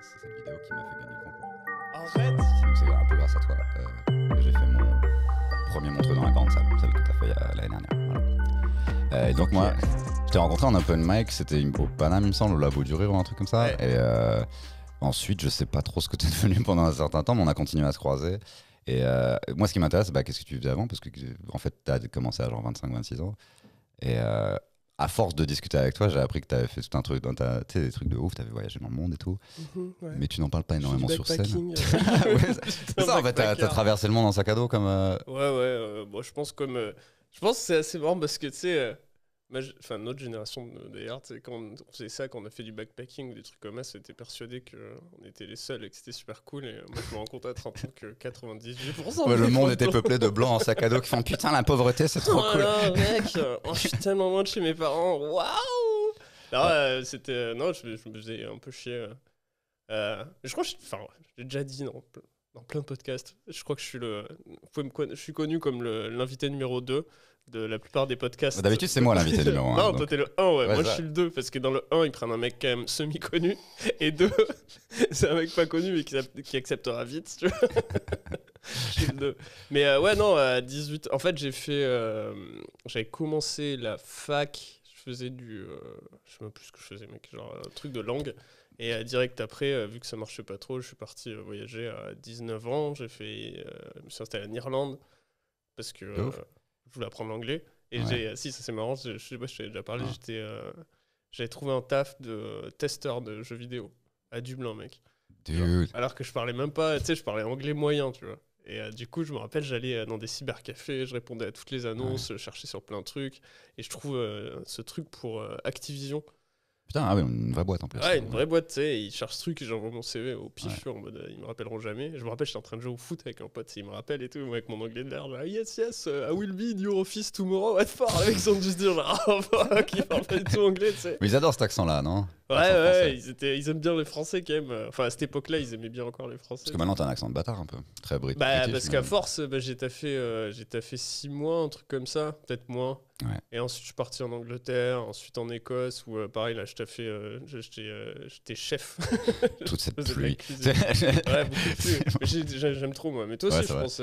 c'est cette vidéo qui m'a fait gagner le concours. Arrête. Donc c'est un peu grâce à toi que j'ai fait mon premier montreux dans la grande salle, celle que tu as fait l'année dernière. Voilà. Et donc moi, je t'ai rencontré en open mic, c'était au Paname il me semble, au Labo du Rire ou un truc comme ça. Ouais. Et ensuite, je sais pas trop ce que tu es devenu pendant un certain temps, mais on a continué à se croiser. Et moi, ce qui m'intéresse, qu'est-ce que tu faisais avant? Parce que en fait, tu as commencé à genre 25-26 ans. Et à force de discuter avec toi, j'ai appris que tu avais fait tout un truc, tu sais, des trucs de ouf, tu avais voyagé dans le monde et tout. Ouais. Mais tu n'en parles pas énormément sur scène. Ouais, C'est ça, en fait, t'as traversé le monde en sac à dos comme. Ouais, bon, je pense que c'est assez marrant parce que tu sais, notre génération d'ailleurs, tu sais, quand on faisait ça, quand on a fait du backpacking ou des trucs comme ça, on était persuadé qu'on était les seuls et que c'était super cool. Et moi, je me rends compte à 30 ans que 98%. Ouais, le monde était peuplé de blancs en sac à dos qui font putain, la pauvreté, c'est trop cool. Là, mec, je suis tellement loin de chez mes parents. Waouh! Alors, c'était. Non, je me faisais un peu chier. Je crois que j'ai déjà dit dans plein de podcasts. Je crois que je suis connu comme l'invité numéro 2 de la plupart des podcasts. D'habitude, c'est moi l'invité numéro 1. Non, toi t'es le 1, ouais. Moi, ça. je suis le 2 parce que dans le 1, ils prennent un mec quand même semi-connu. Et 2, c'est un mec pas connu mais qui acceptera vite, tu vois. Je suis le 2. Mais ouais, non, à 18. En fait, j'avais commencé la fac. Je faisais je sais même plus ce que je faisais, mec. Genre un truc de langue. Et direct après, vu que ça marchait pas trop, je suis parti voyager à 19 ans. Je me suis installé en Irlande parce que je voulais apprendre l'anglais. Et si, ça c'est marrant, je sais pas si je t'avais déjà parlé, j'avais trouvé un taf de testeur de jeux vidéo à Dublin, mec. Dude. Alors que je parlais même pas, tu sais, je parlais anglais moyen, tu vois. Et du coup, je me rappelle, j'allais dans des cybercafés, je répondais à toutes les annonces, je cherchais sur plein de trucs. Et je trouve ce truc pour Activision. Putain, ah oui, une vraie boîte en plus. Ouais, une vraie boîte, tu sais, ils cherchent ce truc et j'envoie mon CV au pif en mode ils me rappelleront jamais. Je me rappelle, j'étais en train de jouer au foot avec un pote, il me rappelle et tout, moi avec mon anglais de l'air, genre yes, I will be in your office tomorrow at 4. Les mecs ils sont juste dire genre oh fuck, ils parlent pas du tout anglais, tu sais. Mais ils adorent cet accent-là, non? Ouais, ils aiment bien les Français quand même. Enfin, à cette époque-là, ils aimaient bien encore les Français. Parce que maintenant, t'as un accent de bâtard un peu. Très british. Parce qu'à force, j'ai taffé 6 mois, un truc comme ça, peut-être moins. Ouais. Et ensuite, je suis parti en Angleterre, ensuite en Écosse, où pareil, là, j'étais chef. Toute cette pluie. Ouais, beaucoup de pluie. Mais j'aime trop, moi. Mais toi aussi, je pense,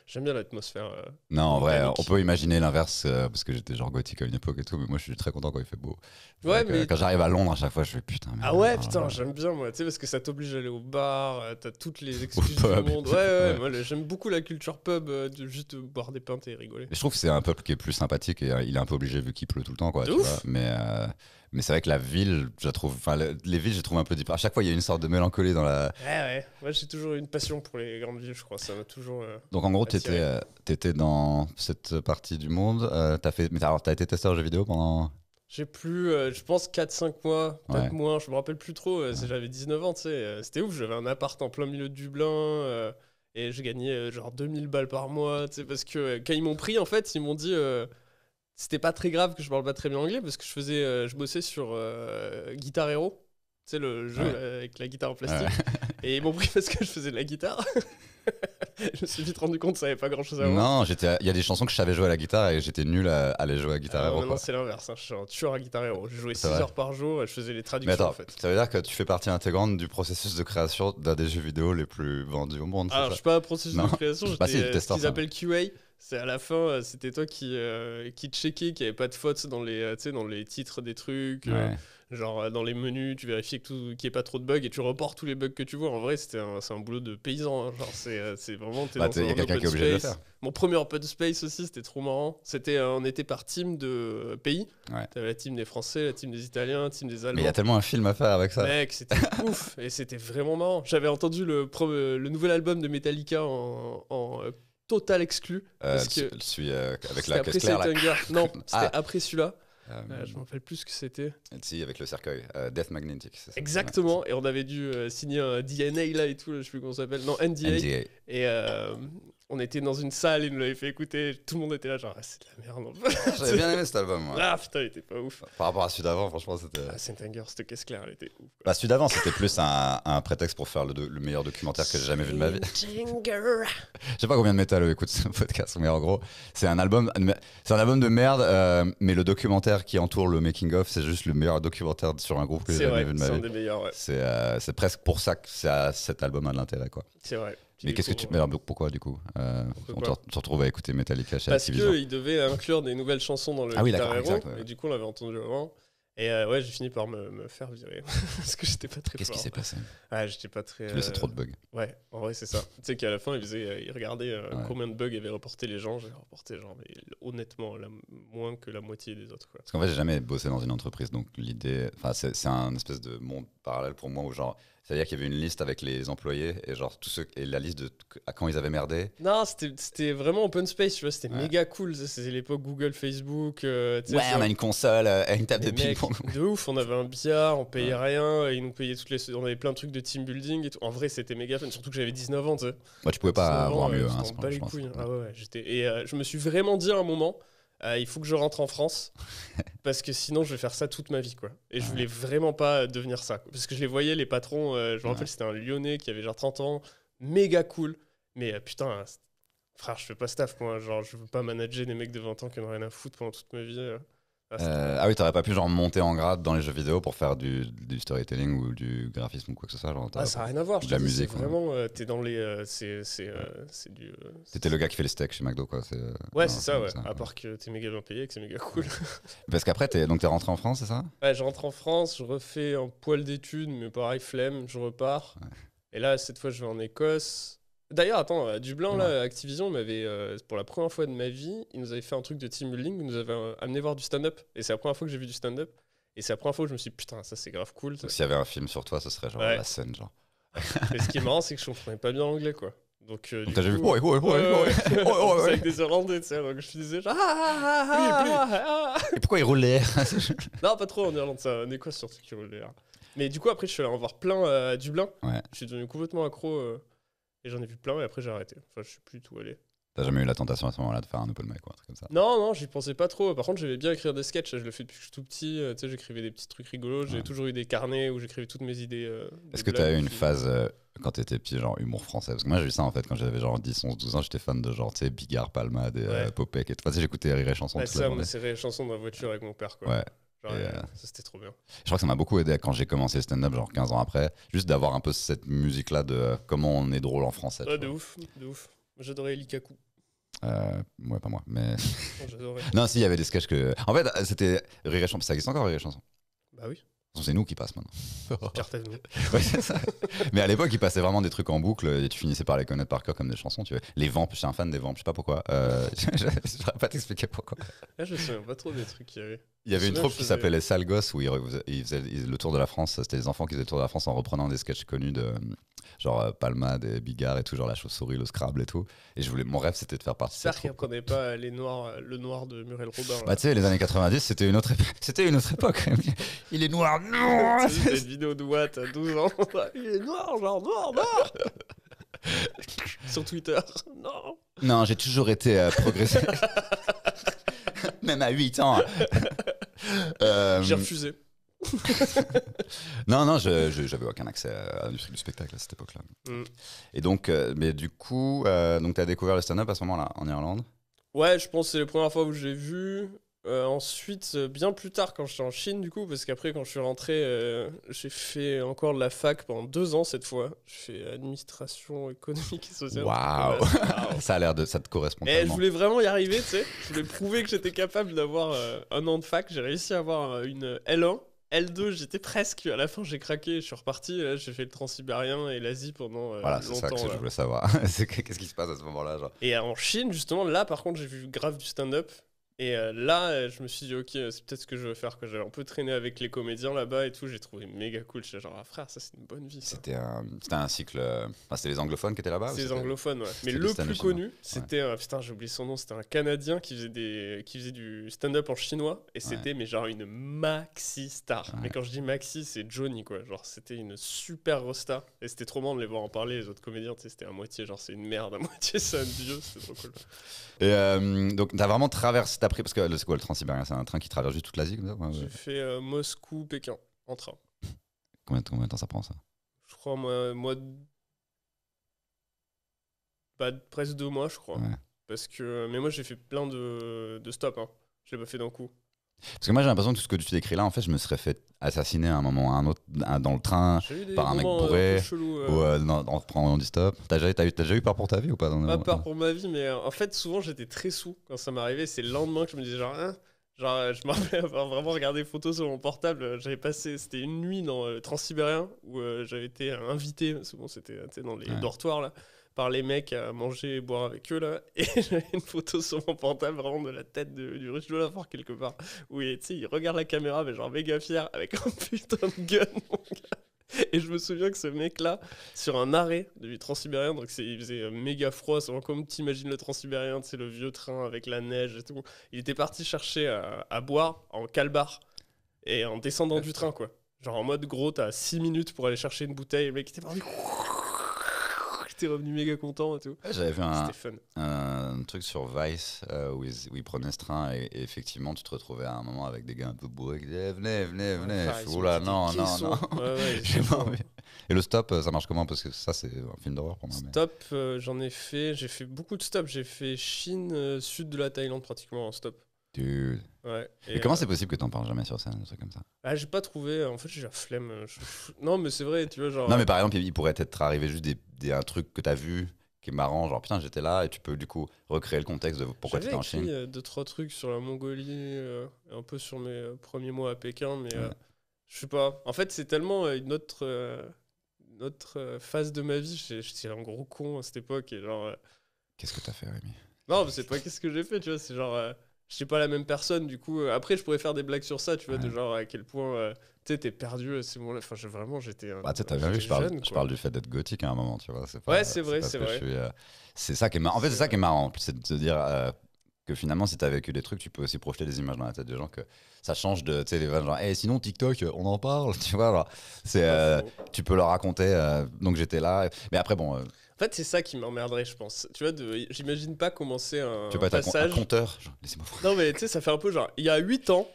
j'aime bien l'atmosphère. Non, en vrai, organique. on peut imaginer l'inverse, parce que j'étais genre gothique à une époque et tout, mais moi, je suis très content quand il fait beau. Ouais, mais quand j'arrive à Londres, à chaque fois, je fais putain. Ah ouais, putain, j'aime bien, moi. Tu sais, parce que ça t'oblige à aller au bar, t'as toutes les excuses du monde. Ouais. Moi, j'aime beaucoup la culture pub, de juste boire des pintes et rigoler. Et je trouve que c'est un peuple qui est plus sympathique et il est un peu obligé vu qu'il pleut tout le temps, quoi. De Tu ouf. vois. Mais c'est vrai que la ville, je la trouve. Enfin, les villes, je les trouve un peu différentes. À chaque fois, il y a une sorte de mélancolie dans la. Ouais. Moi, j'ai toujours eu une passion pour les grandes villes, je crois. Ça m'a toujours. Donc, en gros, attiré. t'étais dans cette partie du monde. T'as été testeur de jeux vidéo pendant. J'ai plus, je pense 4-5 mois, peut-être moins, je me rappelle plus trop. J'avais 19 ans, tu sais. C'était ouf, j'avais un appart en plein milieu de Dublin. Et je gagnais genre 2000 balles par mois, tu sais, parce que quand ils m'ont pris, en fait, ils m'ont dit. C'était pas très grave que je parle pas très bien anglais parce que je bossais sur Guitar Hero, tu sais, le jeu avec la guitare en plastique. Et ils m'ont pris parce que je faisais de la guitare. Je me suis vite rendu compte que ça avait pas grand chose à voir. Non, il y a des chansons que je savais jouer à la guitare et j'étais nul à aller jouer à Guitar Hero. Maintenant, c'est l'inverse. Je suis un tueur à Guitar Hero. Je jouais 6 vrai. heures par jour et je faisais les traductions. Mais attends, en fait. ça veut dire que tu fais partie intégrante du processus de création d'un des jeux vidéo les plus vendus au monde. Alors, je suis pas un processus de création, Bah si, j'étais ce testeur, qu'ils appellent QA. C'est à la fin, c'était toi qui checkais qu'il n'y avait pas de fautes dans les titres des trucs. Genre dans les menus, tu vérifies qu'il n'y ait pas trop de bugs et tu reportes tous les bugs que tu vois. En vrai, c'est un boulot de paysan. Hein. Genre, c'est vraiment. Il y a quelqu'un qui est obligé de le faire. Mon premier open space aussi, c'était trop marrant. On était par team de pays. T'avais la team des Français, la team des Italiens, la team des Allemands. Mais il y a tellement un film à faire avec ça. Mec, c'était ouf et c'était vraiment marrant. J'avais entendu le nouvel album de Metallica en total exclu. Celui avec la caisse claire. Non, c'était après celui-là. Je me rappelle plus ce que c'était. Si, avec le cercueil. Death Magnetic. C'est ça. Exactement. Et on avait dû signer un DNA là et tout. Je sais plus comment ça s'appelle. Non, NDA. Et on était dans une salle, il nous l'avait fait écouter, tout le monde était là genre c'est de la merde. J'avais bien aimé cet album. Ouais. Ah putain, il était pas ouf. Par rapport à celui d'avant, franchement, c'était. Ah, Saint Anger, cette caisse claire, elle était ouf. Bah, celui d'avant, c'était plus un prétexte pour faire le meilleur documentaire que j'ai jamais vu de ma vie. Saint-Anger. Je sais pas combien de métal écoute ce podcast, mais en gros, c'est un album de merde, mais le documentaire qui entoure le making of, c'est juste le meilleur documentaire sur un groupe que j'ai C'est jamais vrai, vu de ma c'est un vie. des meilleurs, ouais. C'est presque pour ça que cet album a de l'intérêt, quoi. C'est vrai. Mais qu'est-ce que tu. Mais alors, pourquoi du coup Pourquoi on te retrouve à écouter Metallica chez Parce Activision. qu'ils devaient inclure des nouvelles chansons dans le Ah oui, Guitar d'accord, Hero, exact, ouais. et du coup on l'avait entendu avant. Et ouais, j'ai fini par me faire virer parce que j'étais pas très Qu'est-ce fort. qui s'est passé Ouais, j'étais pas très. Tu laissais trop de bugs. Ouais, en vrai, c'est ça. Tu sais qu'à la fin, il regardait Ouais. combien de bugs avaient reporté les gens. J'ai reporté, genre, mais honnêtement, moins que la moitié des autres. Quoi. Parce qu'en fait, j'ai jamais bossé dans une entreprise, donc l'idée. Enfin, c'est un espèce de monde parallèle pour moi où, genre. C'est-à-dire qu'il y avait une liste avec les employés et genre tous ceux et la liste de à quand ils avaient merdé. Non, c'était vraiment open space, tu vois, c'était Ouais. méga cool. C'était l'époque Google, Facebook. Tu sais, Ouais, ça- on a une console, une table de Les mecs, ping-pong. de ouf, on avait un billard, on payait Ouais. rien, et ils nous payaient on avait plein de trucs de team building et tout. En vrai, c'était méga fun, surtout que j'avais 19 ans, tu sais. Moi, tu pouvais pas 19 avoir ans, mieux. tu Hein, t'en bats les je pense. couilles. Ah ouais, je me suis vraiment dit à un moment, il faut que je rentre en France, parce que sinon je vais faire ça toute ma vie, quoi. Et je voulais vraiment pas devenir ça, quoi. Parce que je les voyais, les patrons, je me rappelle, c'était un Lyonnais qui avait genre 30 ans, méga cool, mais putain, frère, je fais pas staff, moi. Genre, je veux pas manager des mecs de 20 ans qui n'ont rien à foutre pendant toute ma vie. Ah oui, t'aurais pas pu genre monter en grade dans les jeux vidéo pour faire du storytelling ou du graphisme ou quoi que ce soit. Genre, Ah, ça n'a rien à voir. de Je la te dis, musique, c'est ouais. vraiment. T'es dans les. C'est du. C'était le gars qui fait les steaks chez McDo, quoi. Ouais, non, c'est ça, ouais. ça, À part que t'es méga bien payé et que c'est méga cool. Parce qu'après, t'es rentré en France, c'est ça? Ouais, je rentre en France, je refais un poil d'études, mais pareil, flemme, je repars. Ouais. Et là, cette fois, je vais en Écosse. D'ailleurs, attends, à Dublin, Ouais. là, Activision m'avait, pour la première fois de ma vie, ils nous avaient fait un truc de team building, ils nous avaient amené voir du stand-up. Et c'est la première fois que j'ai vu du stand-up. Et c'est la première fois où je me suis dit, putain, ça c'est grave cool. Donc s'il y avait un film sur toi, ce serait genre Ouais. la scène, genre. Et ce qui est marrant, c'est que je comprenais pas bien l'anglais, quoi. Donc Donc t'as déjà vu. coup, Ouais, ouais, ouais, ouais, ouais. c'est ouais. avec des Irlandais, tu sais. Donc je disais genre. Ah. Et pourquoi il roule l'air? Non, pas trop en Irlande, ça. En Écosse, surtout qui roule l'air. Mais du coup, après, je suis allé en voir plein à Dublin. Ouais. Je suis devenu complètement accro. Et j'en ai vu plein, et après, j'ai arrêté. Enfin, je suis plus tout allé. T'as jamais eu la tentation à ce moment-là de faire un open mic ou un truc comme ça? Non, j'y pensais pas trop. Par contre, j'aimais bien écrire des sketchs. Je le fais depuis que je suis tout petit. Tu sais, j'écrivais des petits trucs rigolos. J'ai Ouais. toujours eu des carnets où j'écrivais toutes mes idées. Est-ce que t'as eu une phase quand t'étais petit, genre humour français? Parce que moi j'ai eu ça en fait quand j'avais genre 10, 11, 12 ans, j'étais fan de genre, tu sais, Bigard, Palmade et Ouais. Popek et tout. Enfin, tu sais, j'écoutais Rire et Chanson Ouais, toute la ça, on journée. a serré les chansons dans la voiture avec mon père, quoi. Ouais. Genre, Et, ça, c'était trop bien. Je crois que ça m'a beaucoup aidé quand j'ai commencé le stand-up, genre 15 ans après, juste d'avoir un peu cette musique-là de comment on est drôle en français. Ouais, tu de vois. ouf, de ouf. J'adorais Likaku. Ouais, pas moi. Mais. J'adorais. Non, si, il y avait des sketchs que. En fait, c'était Rire et Chanson. Ça existe encore, Rire et Chanson? Bah oui, C'est nous qui passe maintenant. Pierre Thévenin. Ouais, c'est ça. Mais à l'époque, ils passaient vraiment des trucs en boucle et tu finissais par les connaître par cœur comme des chansons. Tu vois. Les Vamps, je suis un fan des Vamps, je sais pas pourquoi. Je saurais pas t'expliquer pourquoi. Là, je me souviens pas trop des trucs qu'il y avait. Il y avait une Je me troupe souviens, qui je s'appelait Les Sales Gosses où ils faisaient le tour de la France. C'était les enfants qui faisaient le tour de la France en reprenant des sketchs connus de genre Palmade et Bigard et tout, genre la chauve-souris, le Scrabble et tout. Et mon rêve c'était de faire partie de cette J'espère qu'ils troupe, quoi. reprenaient pas le noir de Muriel Robin. là. Bah tu sais, les années 90, c'était une autre époque. Il est noir, non. Tu sais, cette vidéo de Watt à 12 ans. Il est noir, genre noir. Sur Twitter. Non. Non, j'ai toujours été progressif. Même à 8 ans. J'ai refusé. Non, j'avais aucun accès à l'industrie du spectacle à cette époque-là. Mm. Et donc, mais du coup, donc t'as découvert le stand-up à ce moment-là, en Irlande? Ouais, je pense que c'est la première fois où j'ai vu. Ensuite, bien plus tard, quand j'étais en Chine, du coup, parce qu'après, quand je suis rentré, j'ai fait encore de la fac pendant 2 ans cette fois. Je fais administration économique et sociale. Waouh. Ouais, waouh. Ça te correspond Et je tellement. voulais vraiment y arriver, tu sais. Je voulais prouver que j'étais capable d'avoir un an de fac. J'ai réussi à avoir une L1. L2, j'étais presque. À la fin, j'ai craqué. Je suis reparti. Et là, j'ai fait le transsibérien et l'Asie pendant Voilà, c'est longtemps. ça que je là. voulais savoir. Qu'est-ce qui se passe à ce moment-là, genre? Et en Chine, justement, là, par contre, j'ai vu grave du stand-up. Et là, je me suis dit, ok, c'est peut-être ce que je veux faire. J'avais un peu traîné avec les comédiens là-bas et tout. J'ai trouvé méga cool. J'étais genre, ah, frère, ça, c'est une bonne vie, ça. C'était un cycle. Enfin, c'était les anglophones qui étaient là-bas ou C'est les c'était anglophones, ouais. Mais c'était du le stand-up plus chinois? connu, Ouais. c'était putain, j'ai oublié son nom, c'était un Canadien qui faisait du stand-up en chinois et Ouais. c'était mais genre une maxi star. Ouais. Mais quand je dis maxi, c'est Johnny quoi. Genre c'était une super rosta et c'était trop marrant de les voir en parler. Les autres comédiens, tu sais, c'était à moitié genre c'est une merde, à moitié c'est un dieu, c'était trop cool. Et donc, t'as vraiment traversé, t'as pris, parce que c'est quoi le Transsibérien? C'est un train qui traverse juste toute l'Asie comme ça? Ouais, J'ai ouais. fait Moscou, Pékin en train. Combien de temps ça prend ça? Je crois presque 2 mois, je crois. Ouais. Parce que mais moi j'ai fait plein de stops. Hein. Je l'ai pas fait d'un coup. Parce que moi j'ai l'impression que tout ce que tu décris là, en fait, je me serais fait assassiner à un moment ou à un autre dans le train J'ai eu des par un mec moments un bourré peu chelous. ou en prenant du stop. T'as déjà eu peur pour ta vie ou pas Pas peur pour ma vie, mais en fait, souvent j'étais très sous quand ça m'arrivait. C'est le lendemain que je me disais, genre, hein genre je me rappelle avoir vraiment regardé des photos sur mon portable. J'avais passé, c'était une nuit dans le Transsibérien où j'avais été invité, souvent c'était tu sais, dans les Ouais. dortoirs là, par les mecs à manger et boire avec eux là. Et j'avais une photo sur mon portable vraiment de la tête du riche de la fort quelque part. Où tu sais, il regarde la caméra, mais genre méga fier avec un putain de gun, mon gars. Et je me souviens que ce mec-là, sur un arrêt du Transsibérien, donc il faisait méga froid, c'est vraiment comme t'imagines le Transsibérien, c'est le vieux train avec la neige et tout. Il était parti chercher à boire en calbar et en descendant du train, quoi. Genre en mode gros, t'as 6 minutes pour aller chercher une bouteille, le mec était parti. Il était revenu méga content et tout. Ouais, j'avais vu C'était fun. un truc sur Vice où ils prenaient ce train et effectivement tu te retrouvais à un moment avec des gars un peu bourrés qui disaient venez, venez, venez. Enfin, Je ils fais, ont oula, été non, non, caissons. non. Ouais, J'ai ils pas sont- envie. Et le stop, ça marche comment? Parce que ça, c'est un film d'horreur pour moi. Mais... Stop, j'ai fait beaucoup de stops. J'ai fait Chine, sud de la Thaïlande pratiquement en stop. Dude. Ouais. Mais comment c'est possible que t'en parles jamais sur scène, un truc comme ça? Ah, j'ai pas trouvé. En fait, j'ai la flemme. Non, mais c'est vrai, tu vois, genre. Non, mais par exemple, il pourrait être arrivé juste un truc que t'as vu qui est marrant, genre putain, j'étais là, et tu peux du coup recréer le contexte de pourquoi J'avais t'étais en écrit Chine. 2-3 trucs sur la Mongolie, un peu sur mes premiers mois à Pékin, mais Ouais. je sais pas. En fait, c'est tellement une autre phase de ma vie. J'étais un gros con à cette époque. Et genre, Qu'est-ce que t'as fait, Rémi? non, mais c'est pas qu'est-ce que j'ai fait, tu vois. C'est genre, je suis pas la même personne. Du coup, après, je pourrais faire des blagues sur ça, tu vois, de Ouais. genre à quel point, tu sais, t'es perdu à ces moments-là. Enfin, vraiment, j'étais. Bah, tu sais, t'as bien vu, j'étais jeune, je quoi. parle du fait d'être gothique à un moment, tu vois. C'est pas, Ouais, c'est vrai, parce c'est que vrai. je suis, c'est ça qui est marrant. En fait, c'est ça qui est marrant, c'est de se dire que finalement, si t'as vécu des trucs, tu peux aussi projeter des images dans la tête des gens, que ça change de, tu sais, les vannes genre, hey, sinon TikTok, on en parle, tu vois. Genre, c'est, Pas faux. tu peux leur raconter, donc j'étais là. Mais après, bon, En fait, c'est ça qui m'emmerderait, je pense. Tu vois, j'imagine pas commencer un tu peux pas être un passage. compteur. Genre, laissez-moi voir. Non, mais tu sais, ça fait un peu genre, il y a 8 ans.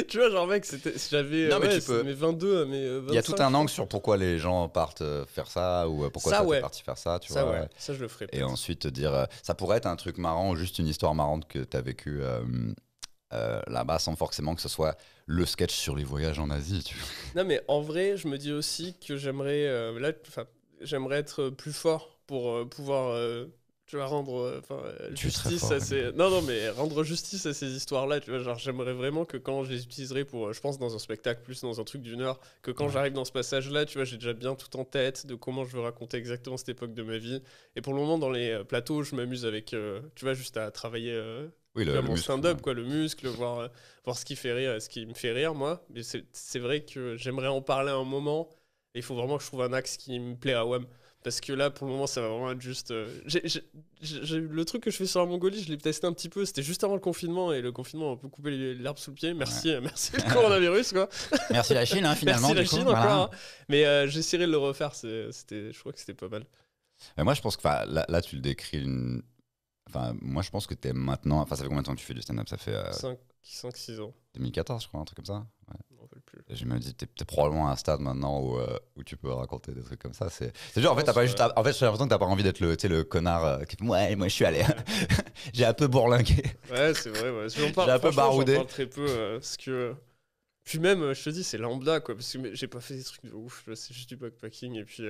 Tu vois, genre, mec, j'avais Non, mais ouais, tu peux- mes 22 à mes 25. Il y a tout un angle sur pourquoi les gens partent faire ça, ou pourquoi Ça, toi ouais. t'es parti faire ça, tu Ça, vois. ouais, ça, je le ferais. Et peut-être. ensuite te dire, ça pourrait être un truc marrant ou juste une histoire marrante que tu as vécue là-bas sans forcément que ce soit le sketch sur les voyages en Asie. Tu vois. Non, mais en vrai, je me dis aussi que j'aimerais j'aimerais être plus fort pour pouvoir tu vois, rendre Tu es très justice fort, à ces non mais rendre justice à ces histoires-là, tu vois, genre j'aimerais vraiment que quand je les utiliserai pour je pense dans un spectacle plus dans un truc d'une heure, que quand Ouais. j'arrive dans ce passage-là, tu vois, j'ai déjà bien tout en tête de comment je veux raconter exactement cette époque de ma vie. Et pour le moment dans les plateaux, je m'amuse avec tu vois, juste à travailler Oui, tu vois, le mon muscle, stand-up, ouais. quoi, le muscle, voir ce qui fait rire, ce qui me fait rire, moi. Mais c'est vrai que j'aimerais en parler un moment. Et il faut vraiment que je trouve un axe qui me plaît à WAM. Parce que là, pour le moment, ça va vraiment être juste. Le truc que je fais sur la Mongolie, je l'ai testé un petit peu. C'était juste avant le confinement. Et le confinement a un peu coupé l'herbe sous le pied. Merci, merci le coronavirus, quoi. Merci la Chine, hein, finalement. Merci la du coup, Chine voilà. encore. Hein. Mais j'essaierai de le refaire. Je crois que c'était pas mal. Mais moi, je pense que là, tu le décris. Moi, je pense que tu es maintenant. Enfin, ça fait combien de temps que tu fais du stand-up? Ça fait 5-6 ans. 2014, je crois, un truc comme ça. Ouais. Je m'en rappelle plus. Et je me dis, t'es probablement à un stade maintenant où tu peux raconter des trucs comme ça. C'est genre, en fait, t'as pas pense, juste. ouais. En fait, j'ai l'impression que t'as pas envie d'être tu sais, le connard qui fait, ouais, moi, je suis allé. J'ai un peu bourlingué. Ouais, c'est vrai. Ouais. J'ai un peu Franchement, baroudé. J'en parle très peu. Parce que. Puis même, je te dis, c'est lambda, quoi. Parce que j'ai pas fait des trucs de ouf. Tu vois, c'est juste du backpacking. Et puis,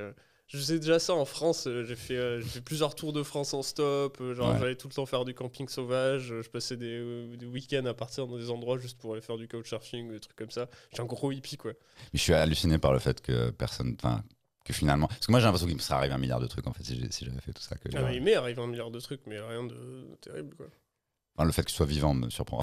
je faisais déjà ça en France. J'ai fait plusieurs tours de France en stop. Genre, Ouais. j'allais tout le temps faire du camping sauvage. Je passais des week-ends à partir dans des endroits juste pour aller faire du couchsurfing ou des trucs comme ça. J'étais un gros hippie, quoi. Mais je suis halluciné par le fait que personne. Enfin, que finalement. Parce que moi, j'ai l'impression qu'il me serait arrivé un milliard de trucs, en fait, si j'avais fait tout ça. Que, Ah, genre, mais il m'est arrivé un milliard de trucs, mais rien de terrible, quoi. Enfin, le fait que tu sois vivant me surprend.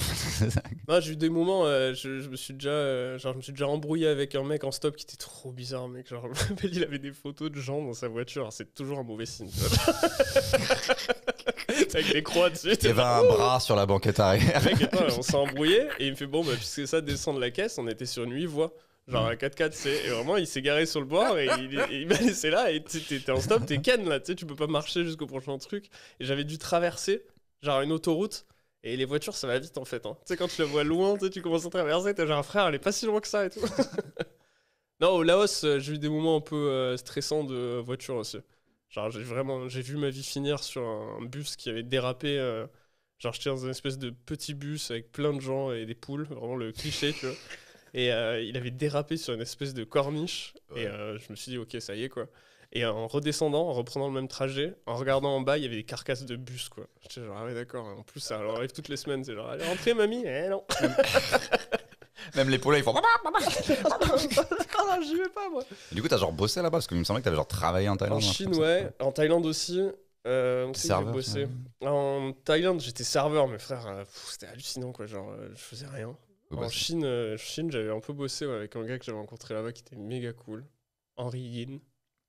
Non, j'ai eu des moments, je me suis déjà, genre, je me suis déjà embrouillé avec un mec en stop qui était trop bizarre, mec. Genre, je me rappelle, il avait des photos de gens dans sa voiture. Alors, c'est toujours un mauvais signe. Tu vois. Avec des croix dessus. Il y avait un bras sur la banquette arrière. Mec, attends, on s'est embrouillé et il me fait bon, bah, puisque ça descend de la caisse, on était sur une 8 voies. Genre un 4x4, et vraiment il s'est garé sur le bord et il m'a laissé là et t'es en stop, t'es ken là, tu peux pas marcher jusqu'au prochain truc. Et j'avais dû traverser genre une autoroute et les voitures ça va vite en fait. Hein. Tu sais, quand tu la vois loin, tu commences à traverser, t'es genre frère, elle est pas si loin que ça et tout. Non, au Laos, j'ai eu des moments un peu stressants de voiture aussi. Genre j'ai vu ma vie finir sur un bus qui avait dérapé. Genre j'étais dans une espèce de petit bus avec plein de gens et des poules, vraiment le cliché, tu vois. Et il avait dérapé sur une espèce de corniche. Ouais. Et je me suis dit, ok, ça y est, quoi. Et en redescendant, en reprenant le même trajet, en regardant en bas, il y avait des carcasses de bus, quoi. J'étais genre, ah ouais, d'accord. En plus, ça arrive toutes les semaines. C'est genre, allez, rentrez, mamie. Eh non. Même les poulets, ils font. Non, j'y vais pas, moi. Et du coup, t'as genre bossé là-bas parce qu'il me semblait que t'avais genre travaillé en Thaïlande. En Chine, ouais. En Thaïlande aussi. Serveur, j'ai bossé. En Thaïlande, j'étais serveur, mais frère, c'était hallucinant, quoi. Genre, je faisais rien. En Chine, j'avais un peu bossé avec un gars que j'avais rencontré là-bas qui était méga cool. Henry Yin.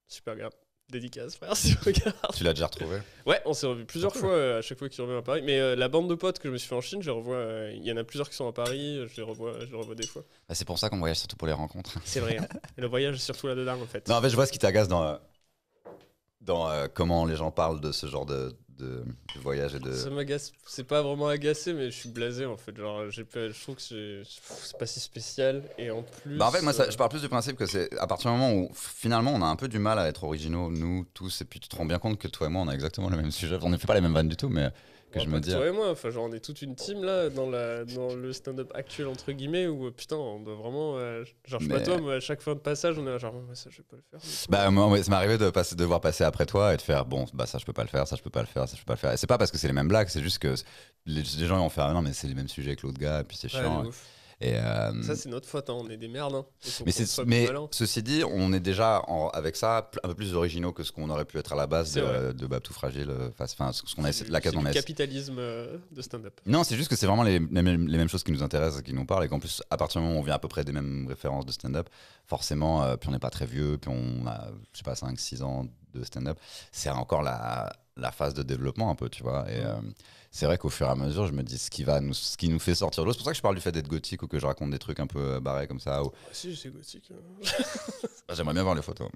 Super gars. Dédicace, frère, si tu regardes. Tu l'as déjà retrouvé? Ouais, on s'est revu plusieurs fois à chaque fois qu'il revient à Paris. Mais la bande de potes que je me suis fait en Chine, je les revois. Il y en a plusieurs qui sont à Paris, je les revois des fois. Bah, c'est pour ça qu'on voyage surtout pour les rencontres. C'est vrai. Hein. Et le voyage, c'est surtout là-dedans, en fait. Non, en fait, je vois ce qui t'agace dans comment les gens parlent de ce genre de voyage et de. Ça m'agace, c'est pas vraiment agacé, mais je suis blasé en fait. Genre, je trouve que c'est pas si spécial. Et en plus. Bah en fait, moi, je parle plus du principe que c'est à partir du moment où finalement on a un peu du mal à être originaux, nous tous, et puis tu te rends bien compte que toi et moi on a exactement le même sujet. On ne fait pas les mêmes vannes du tout, mais que je me dis. Toi et moi, enfin, genre, on est toute une team là dans le stand-up actuel, entre guillemets, où putain, on doit vraiment. Genre, je sais pas toi, mais à chaque fin de passage, on est genre, ça je vais pas le faire. Bah, moi, ça m'est arrivé de devoir passer après toi et de faire, bon, bah, ça je peux pas le faire, ça je peux pas le faire, ça je peux pas le faire. Et c'est pas parce que c'est les mêmes blagues, c'est juste que les gens ils vont faire, non, mais c'est les mêmes sujets que l'autre gars, et puis c'est chiant. Et ça, c'est notre faute, hein. On est des merdes. Hein. Mais ceci dit, on est déjà avec ça un peu plus originaux que ce qu'on aurait pu être à la base de Bab Tout Fragile. Enfin, ce qu'on a essayé, la case on a. C'est le capitalisme de stand-up. Non, c'est juste que c'est vraiment les mêmes choses qui nous intéressent, qui nous parlent, et qu'en plus, à partir du moment où on vient à peu près des mêmes références de stand-up, forcément, puis on n'est pas très vieux, puis on a, je sais pas, 5-6 ans de stand-up, c'est encore la phase de développement un peu, tu vois. Et c'est vrai qu'au fur et à mesure, je me dis ce qui nous fait sortir de l'eau. C'est pour ça que je parle du fait d'être gothique ou que je raconte des trucs un peu barrés comme ça. Ou... Si, je suis gothique. J'aimerais bien voir les photos.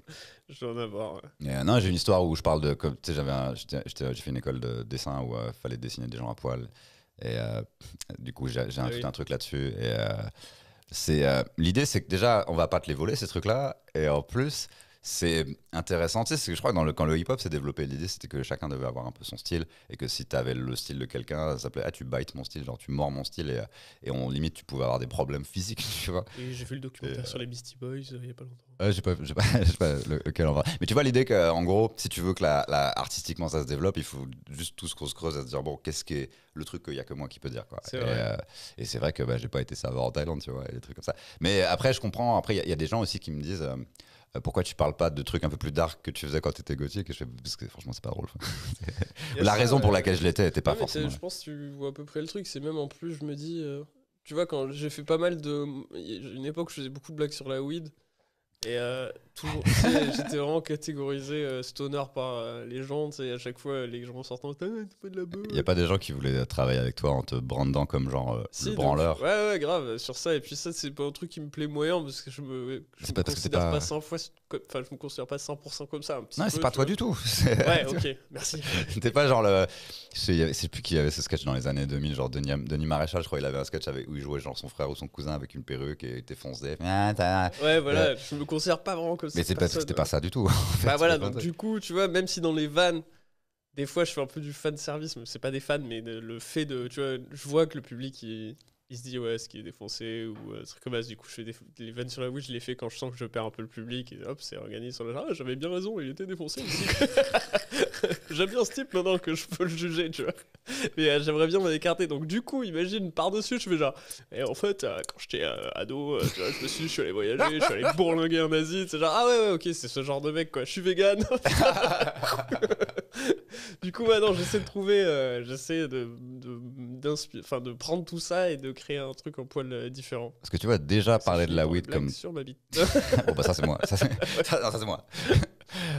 Je dois en avoir. Ouais. Et, non, j'ai une histoire où je parle de. Tu sais, j'ai fait une école de dessin où il fallait dessiner des gens à poil. Et du coup, j'ai tout un truc là-dessus. Et l'idée, c'est que déjà, on va pas te les voler, ces trucs-là. Et en plus. C'est intéressant, tu sais, je crois que quand le hip-hop s'est développé, l'idée c'était que chacun devait avoir un peu son style et que si tu avais le style de quelqu'un, ça s'appelait tu bites mon style, genre tu mords mon style et limite tu pouvais avoir des problèmes physiques, tu vois. Et j'ai vu le documentaire sur les Beastie Boys il y a pas longtemps. J'ai pas lequel on va. Mais tu vois l'idée qu'en gros, si tu veux que artistiquement ça se développe, il faut juste tous qu'on se creuse à se dire bon, qu'est-ce qui est le truc qu'il y a que moi qui peux dire quoi. Et c'est vrai que j'ai pas été serveur en Thaïlande, tu vois, et des trucs comme ça. Mais après je comprends, après il y a des gens aussi qui me disent pourquoi tu parles pas de trucs un peu plus dark que tu faisais quand t'étais gothique? Et je fais, parce que franchement c'est pas drôle. La raison pour laquelle je l'étais était pas forcément. Je pense que tu vois à peu près le truc. C'est même en plus je me dis, tu vois, quand j'ai fait pas mal de, une époque où je faisais beaucoup de blagues sur la weed. Et toujours, j'étais vraiment catégorisé stoner par les gens, à chaque fois les gens sortant, t'as pas de la beuh. Il y a pas des gens qui voulaient travailler avec toi en te brandant comme genre le branleur. Donc, ouais, grave, sur ça. Et puis ça, c'est pas un truc qui me plaît moyen parce que je me considère pas 100 fois, enfin je me considère pas 100% comme ça. Non, c'est pas toi du tout. Ouais, ok, merci. T'es pas genre je sais plus qui avait ce sketch dans les années 2000, genre Denis Maréchal, je crois, il avait un sketch où il jouait genre son frère ou son cousin avec une perruque et il était foncé. Ouais, voilà, je me considère pas vraiment comme ça. Mais c'était pas ça du tout. En fait, bah voilà, donc du coup, tu vois, même si dans les vannes, des fois je fais un peu du fan service, mais c'est pas des fans, mais le fait de, tu vois, je vois que le public il se dit ouais, ce qui est défoncé ou truc comme ça. Du coup, je fais les vannes sur la Wii, je les fais quand je sens que je perds un peu le public et hop, c'est organisé sur le genre. Ah, j'avais bien raison, il était défoncé aussi. J'aime bien ce type maintenant que je peux le juger, tu vois. Mais j'aimerais bien m'en écarter. Donc du coup, imagine par-dessus, je fais genre. Et en fait, quand j'étais ado, tu vois, je suis allé voyager, je suis allé bourlinguer en Asie. C'est genre, ah ouais, ok, c'est ce genre de mec, quoi. Je suis vegan. Du coup, maintenant, j'essaie de trouver, j'essaie de de prendre tout ça et de créer un truc en poil différent. Parce que tu vois, déjà parler de la weed comme. Sur ma bite. Bon, bah ça, c'est moi. Ça, c'est moi.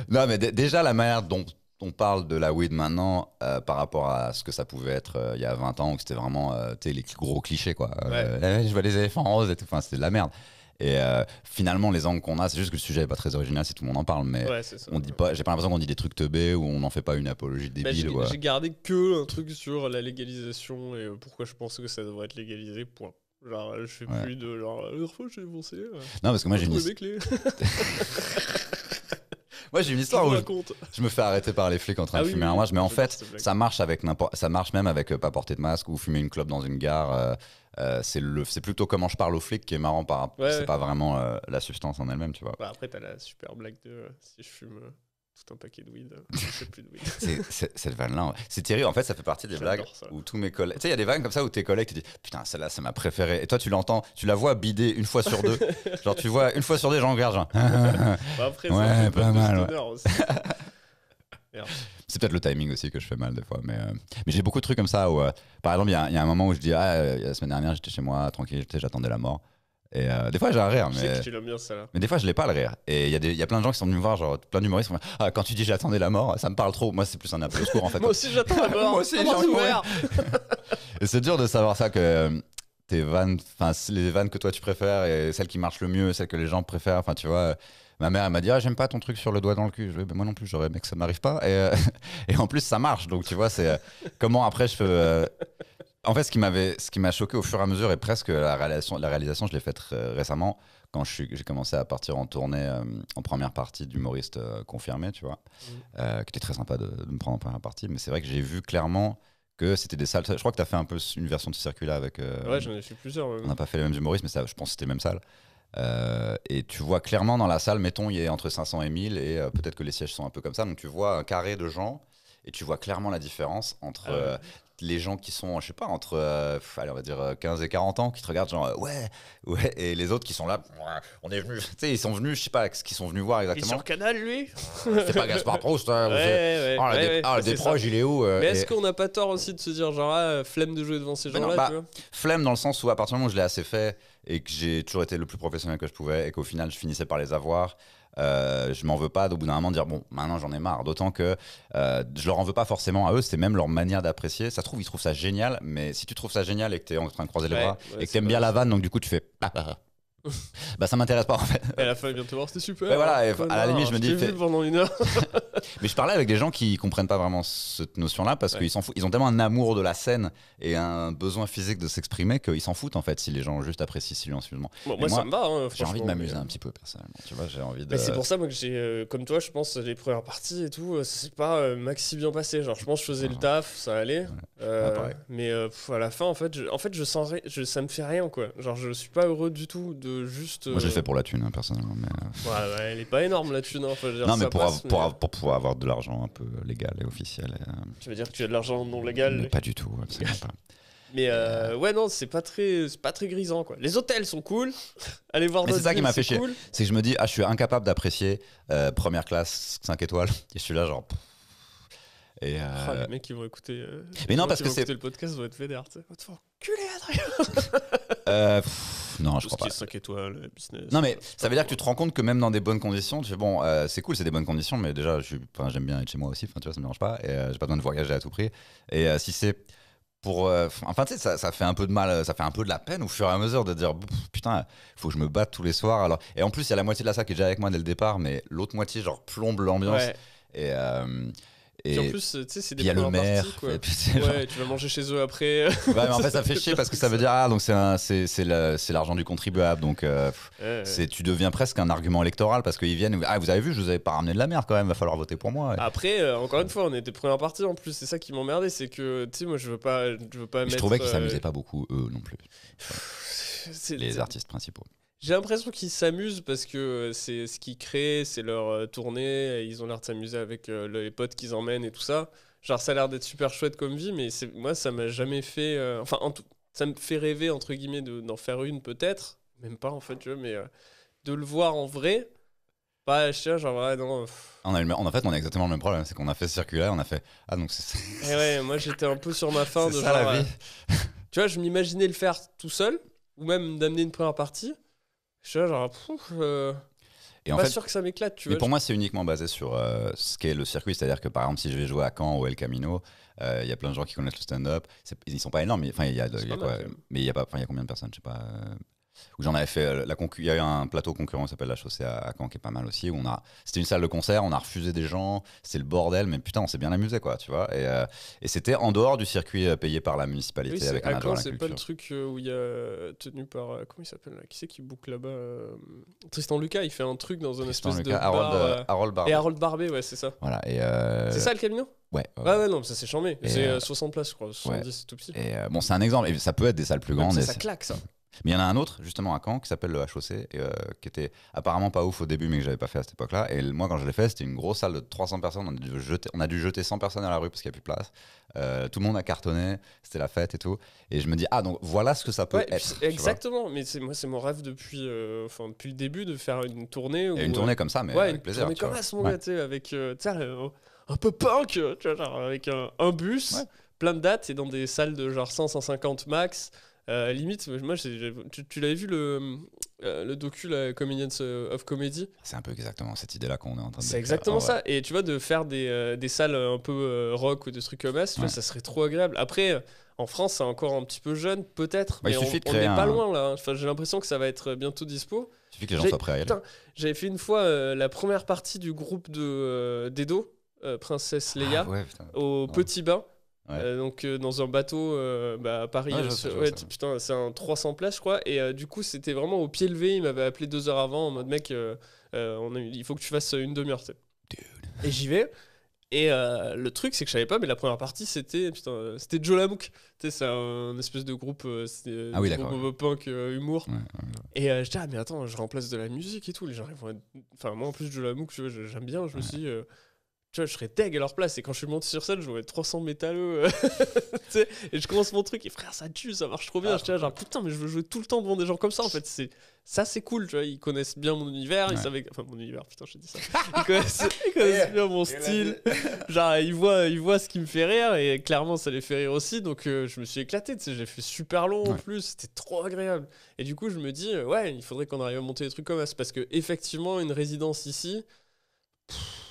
Non, mais déjà, la manière dont on parle de la weed maintenant par rapport à ce que ça pouvait être il y a 20 ans, où c'était vraiment les gros clichés, quoi. Je vois les éléphants roses et tout. Enfin, c'était de la merde. Et finalement, les angles qu'on a, c'est juste que le sujet est pas très original si tout le monde en parle, mais on dit pas. J'ai pas l'impression qu'on dit des trucs teubés ou on n'en fait pas une apologie débile. J'ai gardé que un truc sur la légalisation et pourquoi je pense que ça devrait être légalisé. Point. Genre, je fais plus de genre. La dernière fois, j'ai foncé. Non, parce que moi j'ai une. Moi j'ai une histoire où je me fais arrêter par les flics en train de fumer un wash, mais en fait ça marche avec ça marche même avec pas porter de masque ou fumer une clope dans une gare. C'est plutôt comment je parle aux flics qui est marrant c'est pas vraiment la substance en elle-même, tu vois. Bah, après t'as la super blague de si je fume tout un paquet de weed, je fais plus de weed. Cette vanne là, c'est terrible. En fait ça fait partie des blagues où tous mes collègues, tu sais, il y a des vannes comme ça où tes collègues te disent putain celle-là c'est ma préférée, et toi tu l'entends, tu la vois bider une fois sur deux. Genre tu vois une fois sur deux j'en regarde genre. Bah après, ouais, pas mal. Aussi. C'est peut-être le timing aussi que je fais mal des fois, mais j'ai beaucoup de trucs comme ça où par exemple il y a un moment où je dis la semaine dernière j'étais chez moi tranquille, j'attendais la mort. Et des fois j'ai un rire, mais des fois je l'ai pas le rire. Et il y a plein de gens qui sont venus me voir, genre plein d'humoristes qui sont quand tu dis j'attendais la mort, ça me parle trop. Moi c'est plus un appel au secours en fait. Moi aussi j'attends la mort. Moi aussi j'ai envie de mourir. Et c'est dur de savoir ça, que tes vannes, enfin les vannes que toi tu préfères et celles qui marchent le mieux, celles que les gens préfèrent. Enfin tu vois, ma mère elle m'a dit j'aime pas ton truc sur le doigt dans le cul. Je dis, moi non plus j'aurais aimé que ça m'arrive pas. Et en plus ça marche, donc tu vois c'est comment après je peux. En fait, ce qui m'a choqué au fur et à mesure, et presque la réalisation, je l'ai faite récemment, quand j'ai commencé à partir en tournée en première partie d'humoriste confirmé, tu vois, qui était très sympa de me prendre en première partie. Mais c'est vrai que j'ai vu clairement que c'était des salles. Je crois que tu as fait un peu une version de Circula avec. Ouais, j'en ai fait plusieurs. On n'a pas fait les mêmes humoristes, mais je pense que c'était les mêmes salles. Et tu vois clairement dans la salle, mettons, il y a entre 500 et 1000, et peut-être que les sièges sont un peu comme ça. Donc tu vois un carré de gens, et tu vois clairement la différence entre. Les gens qui sont, je sais pas, entre allez, on va dire 15 et 40 ans, qui te regardent genre ouais, et les autres qui sont là, on est venus, tu sais, ils sont venus, je sais pas ce qu'ils sont venus voir exactement. Il est sur Canal, lui. C'est pas Gaspard Proust, hein, le déproche, il est où Mais est-ce qu'on n'a pas tort aussi de se dire genre flemme de jouer devant ces gens-là, tu vois? Flemme dans le sens où à partir du moment où je l'ai assez fait et que j'ai toujours été le plus professionnel que je pouvais et qu'au final je finissais par les avoir. Je m'en veux pas d'au bout d'un moment dire bon maintenant j'en ai marre, d'autant que je leur en veux pas forcément à eux, c'est même leur manière d'apprécier. Ça se trouve ils trouvent ça génial, mais si tu trouves ça génial et que t'es en train de croiser les bras et que t'aimes bien la vanne, donc du coup tu fais bah ça m'intéresse pas en fait. Et à la fin il vient te voir, c'était super. Ouais, voilà, à la limite je me dis vu pendant une heure. Mais je parlais avec des gens qui comprennent pas vraiment cette notion là parce qu'ils s'en foutent. Ils ont tellement un amour de la scène et un besoin physique de s'exprimer qu'ils s'en foutent en fait si les gens juste apprécient silencieusement. Bon, moi ça me va j'ai envie de m'amuser un petit peu personnellement, tu vois, j'ai envie de. Mais c'est pour ça moi que j'ai comme toi je pense les premières parties et tout c'est pas maxi bien passé, genre je pense que je faisais le taf, ça allait. Mais à la fin en fait je sens ça me fait rien quoi. Genre je suis pas heureux du tout de juste Moi je l'ai fait pour la thune hein, personnellement, mais ouais, elle est pas énorme la thune hein. Enfin, non mais pour pouvoir avoir de l'argent un peu légal et officiel. Tu veux dire que tu as de l'argent non légal? Mais pas du tout, absolument pas. Mais ouais non c'est pas très grisant quoi. Les hôtels sont cool. Allez voir. Mais c'est ça qui m'a fait chier. Cool. C'est que je me dis je suis incapable d'apprécier première classe 5 étoiles et je suis là genre. Et les mecs qui vont écouter. Mais non parce que c'est le podcast vont être vénères. Tu vas te faire enculer Adrien. Non, je crois pas. 5 étoiles, business. Non, mais ça veut dire que tu te rends compte que même dans des bonnes conditions, tu fais bon, c'est cool, c'est des bonnes conditions, mais déjà, j'aime bien être chez moi aussi, tu vois, ça me dérange pas, et j'ai pas besoin de voyager à tout prix. Et si c'est pour. Enfin, tu sais, ça fait un peu de mal, ça fait un peu de la peine au fur et à mesure de dire putain, il faut que je me batte tous les soirs. Alors... Et en plus, il y a la moitié de la salle qui est déjà avec moi dès le départ, mais l'autre moitié, genre, plombe l'ambiance. Ouais. Et en plus, tu sais, c'est des le maire. Parties, quoi. Tu vas manger chez eux après. Ouais, mais en fait, ça fait chier parce que ça veut dire donc c'est l'argent du contribuable. Donc, tu deviens presque un argument électoral parce qu'ils viennent. Vous avez vu, je vous avais pas ramené de la merde quand même. Va falloir voter pour moi. Après, encore une fois, on était première partie en plus. C'est ça qui m'emmerdait, c'est que tu sais, moi, je veux pas mettre. Je trouvais qu'ils s'amusaient pas beaucoup eux non plus. Les artistes principaux. J'ai l'impression qu'ils s'amusent parce que c'est ce qu'ils créent, c'est leur tournée, et ils ont l'air de s'amuser avec les potes qu'ils emmènent et tout ça. Genre ça a l'air d'être super chouette comme vie, mais moi ça m'a jamais fait... ça me fait rêver entre guillemets d'en faire une peut-être, même pas en fait, tu vois, mais de le voir en vrai. Bah, je sais, genre, ouais, non. En fait, on a exactement le même problème. C'est qu'on a fait ce circuit-là, on a fait. Ah, donc c'est Et ouais, moi, j'étais un peu sur ma fin de c'est genre. ça la vie. Tu vois, je m'imaginais le faire tout seul, ou même d'amener une première partie. Je suis là, genre, Et en pas fait, sûr que ça m'éclate, tu mais vois. pour moi, c'est uniquement basé sur ce qu'est le circuit. C'est-à-dire que par exemple, si je vais jouer à Caen ou El Camino, il y a plein de gens qui connaissent le stand-up. Ils sont pas énormes, mais enfin, il y a, C'est il y a pas mal, quoi, quand même. mais il y a pas, enfin, il y a combien de personnes, je sais pas. Où j'en avais fait il y a eu un plateau concurrent qui s'appelle La Chaussée à Caen qui est pas mal aussi, où c'était une salle de concert, on a refusé des gens, c'était le bordel, mais putain on s'est bien amusé quoi, tu vois, et c'était en dehors du circuit payé par la municipalité Oui, avec un à adjoint à Caen, la c'est pas le culture. truc où il y a tenu par. Comment il s'appelle là? Qui c'est qui boucle là-bas Tristan Lucas, il fait un truc dans un Tristan espèce de Lucas, bar. Harold Barbet. Et Harold Barbet, ouais, c'est ça. Voilà, C'est ça le Camino? ouais, Ouais, ouais, non, ça c'est chambé. Et, C'est 60 places, je crois. 70, c'est tout petit. et bon c'est un exemple, et ça peut être des salles plus Même grandes. ça claque, ça. Mais il y en a un autre, justement, à Caen, qui s'appelle le HOC, qui était apparemment pas ouf au début, mais que j'avais pas fait à cette époque-là. Et moi, quand je l'ai fait, c'était une grosse salle de 300 personnes. On a dû jeter 100 personnes à la rue parce qu'il n'y a plus de place. Tout le monde a cartonné, c'était la fête et tout. Et je me dis, ah, donc voilà ce que ça peut Ouais, être. tu exactement. Mais moi, c'est mon rêve depuis le début de faire une tournée. vois. Et une tournée comme ça, mais ouais, avec une plaisir. tournée tu comme vois. ça, mon Ouais. gars, tu sais, avec un peu punk, tu vois, genre avec un bus, Ouais. plein de dates et dans des salles de genre 100-150 max. Limite, moi, tu l'avais vu le docu, la Comedians of Comedy? C'est un peu exactement cette idée-là qu'on est en train de C'est décrire. exactement En vrai. ça. Et tu vois, de faire des salles un peu rock ou des trucs comme ça, tu vois, Ouais. ça serait trop agréable. Après, en France, c'est encore un petit peu jeune, peut-être, Bah, il mais suffit de on créer n'est pas un- loin là. Enfin, j'ai l'impression que ça va être bientôt dispo. Il suffit que les gens soient prêts à y aller. Putain, j'avais fait une fois la première partie du groupe de d'Edo, Princesse Leia, Ah, ouais, putain. au Petit Bain. Ouais. Donc dans un bateau à Paris. Ouais, je vois ça, je vois ça. Putain, c'est un 300 places, je crois. Et du coup, c'était vraiment au pied levé. Il m'avait appelé 2 heures avant en mode mec, il faut que tu fasses une demi-heure. Tu sais. Dude. Et j'y vais. Et le truc, c'est que je savais pas, mais la première partie, c'était Joe Lamouk. Tu sais, c'est un espèce de groupe, Ah oui, groupe d'accord. punk humour. Ouais, ouais. Et je dis, ah, mais attends, je remplace de la musique et tout. Les gens, ils vont être. Enfin, moi, en plus, Joe Lamouk, tu vois, j'aime bien. Je me suis dit, tu vois, je serais deg à leur place. Et quand je suis monté sur scène, je vois 300 métalleux. Tu sais, et je commence mon truc. Et frère, ça tue, ça marche trop bien. Ah, Je dis, genre, putain, mais je veux jouer tout le temps devant des gens comme ça. En fait, ça, c'est cool. Tu vois, ils connaissent bien mon univers. Ils Ouais. savaient. Enfin, mon univers, putain, j'ai dit ça. Ils connaissent bien mon style. Genre, ils voient ce qui me fait rire. Et clairement, ça les fait rire aussi. Donc, je me suis éclaté. Tu sais, j'ai fait super long en Ouais. plus. C'était trop agréable. Et du coup, je me dis, ouais, il faudrait qu'on arrive à monter des trucs comme ça. Parce que, effectivement, une résidence ici.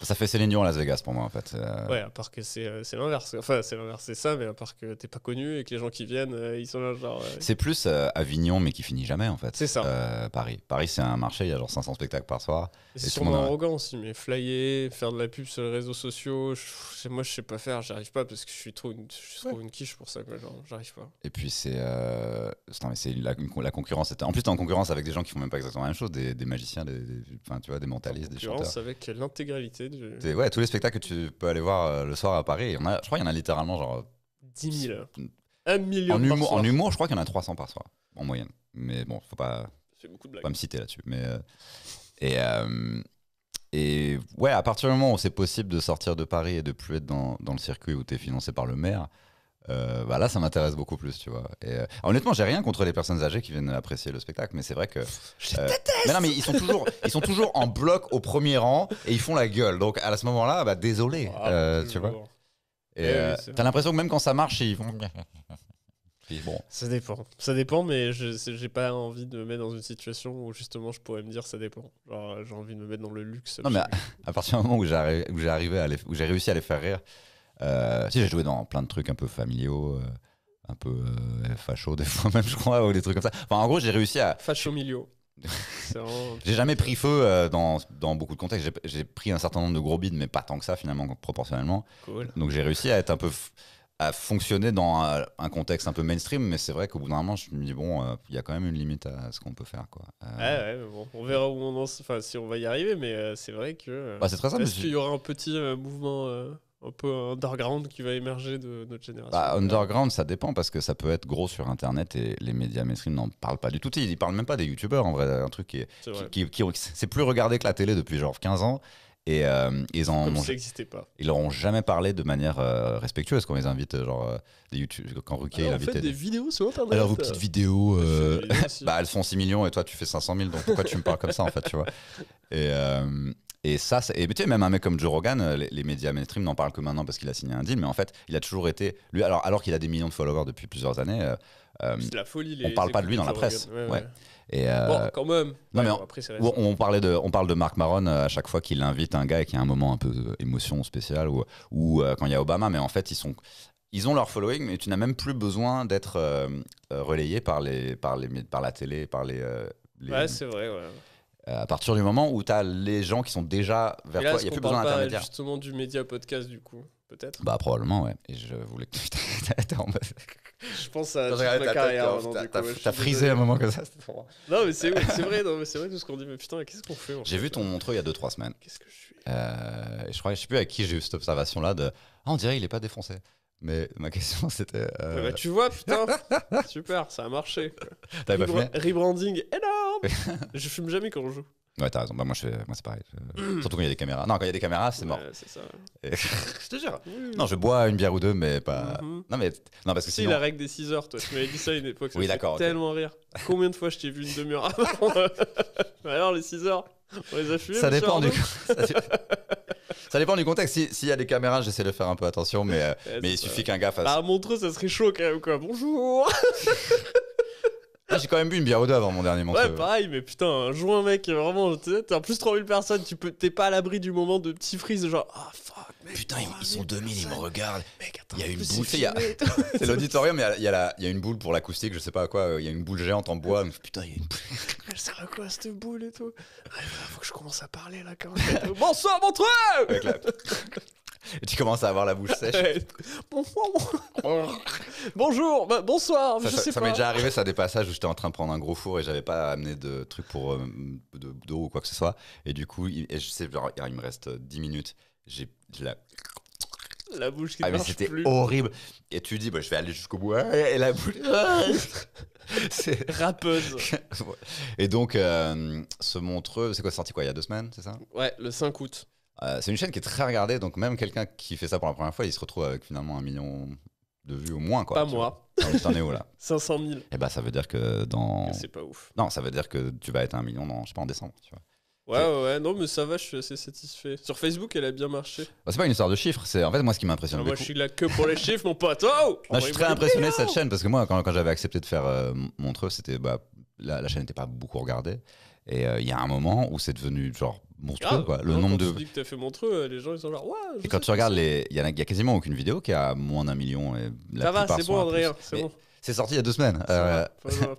Ça fait Céline Dion à Las Vegas pour moi en fait. Ouais, à part que c'est l'inverse. Enfin, c'est l'inverse, c'est ça, mais à part que t'es pas connu et que les gens qui viennent, ils sont là, genre. C'est plus Avignon mais qui finit jamais en fait. C'est ça. Paris. Paris c'est un marché, il y a genre 500 spectacles par soir. Et c'est et tout le sûrement monde a- arrogant aussi, mais flyer, faire de la pub sur les réseaux sociaux, moi je sais pas faire, j'arrive pas parce que je suis trop une quiche pour ça, quoi, genre, j'arrive pas. Et puis non, mais c'est la concurrence. En plus t'es en concurrence avec des gens qui font même pas exactement la même chose, des magiciens, enfin, tu vois, des mentalistes, des chanteurs. Concurrence avec l'intégralité du Ouais, tous les spectacles que tu peux aller voir le soir à Paris, je crois qu'il y en a littéralement genre 10 000. 1 million en par humour, soir. en humour, je crois qu'il y en a 300 par soir en moyenne. Mais bon, faut pas C'est beaucoup de blagues. me citer là-dessus. Mais et ouais, à partir du moment où c'est possible de sortir de Paris et de plus être dans le circuit où tu es financé par le maire, bah là, ça m'intéresse beaucoup plus, tu vois. Et honnêtement, j'ai rien contre les personnes âgées qui viennent apprécier le spectacle, mais c'est vrai que. Mais non, mais ils sont toujours en bloc au premier rang et ils font la gueule. Donc à ce moment-là, bah désolé, tu vois. Et Eh oui, c'est t'as l'impression que même quand ça marche, ils font. Puis bon. Ça dépend, mais j'ai pas envie de me mettre dans une situation où justement je pourrais me dire ça dépend. Genre, j'ai envie de me mettre dans le luxe. Non, mais absolu. à partir du moment où j'ai réussi à les faire rire, si j'ai joué dans plein de trucs un peu familiaux, un peu facho des fois même, je crois, ou des trucs comme ça. Enfin, en gros, j'ai réussi à. Facho Milio. C'est vraiment. J'ai jamais pris feu dans beaucoup de contextes. J'ai pris un certain nombre de gros bides, mais pas tant que ça finalement, proportionnellement. Cool. Donc j'ai réussi à être un peu. À fonctionner dans un contexte un peu mainstream, mais c'est vrai qu'au bout d'un moment, je me dis, bon, il y a quand même une limite à ce qu'on peut faire, quoi. Ouais, mais bon, on verra où enfin, si on va y arriver, mais c'est vrai que. Bah, c'est très simple. Est-ce qu'il y aura un petit mouvement un peu underground qui va émerger de notre génération? Bah, underground, ça dépend parce que ça peut être gros sur internet et les médias mainstream n'en parlent pas du tout. Ils parlent même pas des youtubeurs en vrai. Un truc C'est vrai. c'est plus regardé que la télé depuis genre 15 ans. Et Comme si ça n'existait pas. ils leur ont jamais parlé de manière respectueuse quand ils invitent genre des YouTube quand Ruquier il Alors, en invitait fait, des vidéos sur internet. alors vos petites vidéos Je fais des vidéos aussi. bah elles font 6 millions et toi tu fais 500 000 donc pourquoi tu me parles comme ça en fait tu vois et Et ça, et tu sais, même un mec comme Joe Rogan, les médias mainstream n'en parlent que maintenant parce qu'il a signé un deal, mais en fait, il a toujours été. Lui, alors qu'il a des millions de followers depuis plusieurs années, C'est la folie. on parle pas de lui dans la presse. Ouais. Et Bon, quand même. Non, mais bon, après, c'est récent. on parle de Mark Maron à chaque fois qu'il invite un gars et qu'il y a un moment un peu émotion spéciale ou quand il y a Obama, mais en fait, ils ont leur following, mais tu n'as même plus besoin d'être relayé par la télé, Ouais, c'est vrai, ouais. à partir du moment où tu as les gens qui sont déjà vers Et là, toi, il n'y a plus besoin d'intermédiaire. Justement du média podcast, du coup, peut-être. Bah, probablement, ouais. Et je voulais que tu t'es en mode. Je pense à toute T'as ma carrière. maintenant, du coup, ouais, je suis t'as frisé désolé. un moment comme ça. C'était trop marrant. Non, mais c'est vrai, non, mais c'est vrai tout ce qu'on dit. Mais putain, qu'est-ce qu'on fait J'ai vu ton Montreux il y a 2-3 semaines. Qu'est-ce que je suis Et je sais plus avec qui j'ai eu cette observation-là de on dirait il est pas défoncé. Mais ma question c'était. Bah, tu vois, putain, super, ça a marché. T'avais pas fumé Rebranding énorme. Je fume jamais quand je joue. Ouais, t'as raison. Bah, moi c'est pareil. Surtout quand il y a des caméras. Non, quand il y a des caméras, c'est mort. Ouais, c'est ça. Et- je te jure. Non, je bois une bière ou deux, mais pas. Mhm. Non, parce que Si, sinon. la règle des 6 heures, toi, tu m'avais dit ça à une époque. Ça Oui, me fait d'accord, ok. tellement rire. Combien de fois je t'ai vu une demi-heure avant Alors, les 6 heures, on les a fumées. Ça monsieur dépend du Arnaud ça dépend du contexte. S'il y a des caméras, j'essaie de faire un peu attention, mais Ouais, il c'est suffit ça. qu'un gars fasse. Bah, à Montreux, ça serait chaud quand même, quoi. Bonjour. Ah, j'ai quand même bu une bière ou deux avant mon dernier Montreux. Ouais, pareil, mais putain, un joint, mec, vraiment, t'es en plus 3000 personnes, t'es pas à l'abri du moment de petit freeze, de genre, ah fuck, mec. Putain, ils sont 3000 2000, ils me personnes. regardent. Mec, attends, Il y a en une plus, boule, c'est il y a- filmé et tout. C'est l'auditorium, il y a une boule pour l'acoustique, je sais pas à quoi. Il y a une boule géante en bois. Putain, il y a une boule. Elle sert à quoi cette boule et tout? Faut que je commence à parler là quand même. Bonsoir, Montreux. Avec la- Et tu commences à avoir la bouche sèche. Bonjour, bah, bonsoir, je sais Ça pas. m'est déjà arrivé, ça, des passages où j'étais en train de prendre un gros four et j'avais pas amené de trucs pour d'eau ou quoi que ce soit. Et du coup, je sais, genre, il me reste 10 minutes. J'ai la... La bouche qui Ah, ne mais marche c'était plus. horrible. Et tu dis, bah, je vais aller jusqu'au bout. Et la boule. C'est- Rappeuse. Et donc, ce Montreux, c'est quoi, c'est sorti quoi, il y a 2 semaines, c'est ça? Ouais, le 5 août. C'est une chaîne qui est très regardée, donc même quelqu'un qui fait ça pour la première fois, il se retrouve avec finalement 1 million de vues au moins, quoi. Pas tu moi. vois. Alors, t'en es où là? 500 000. Et bah ça veut dire que dans... C'est pas ouf. Non, ça veut dire que tu vas être à 1 million dans, je sais pas, en décembre, tu vois. Ouais, non, mais ça va, je suis assez satisfait. Sur Facebook, elle a bien marché. Bah, c'est pas une histoire de chiffres, c'est en fait moi ce qui m'impressionne Moi, beaucoup. je suis là que pour les chiffres, mon pote. Oh Moi, je suis très impressionné de cette chaîne parce que moi quand j'avais accepté de faire Montreux, c'était la chaîne n'était pas beaucoup regardée et il y a un moment où c'est devenu genre monstrueux quoi. Le nombre quand de tu dis que t'as fait Montreux, les gens ils sont genre ouais. et quand tu regardes il y a quasiment aucune vidéo qui a moins d'1 million et la Ça va, plupart c'est sont bon, à plus. Adrien, c'est Mais bon. C'est sorti il y a 2 semaines. Pas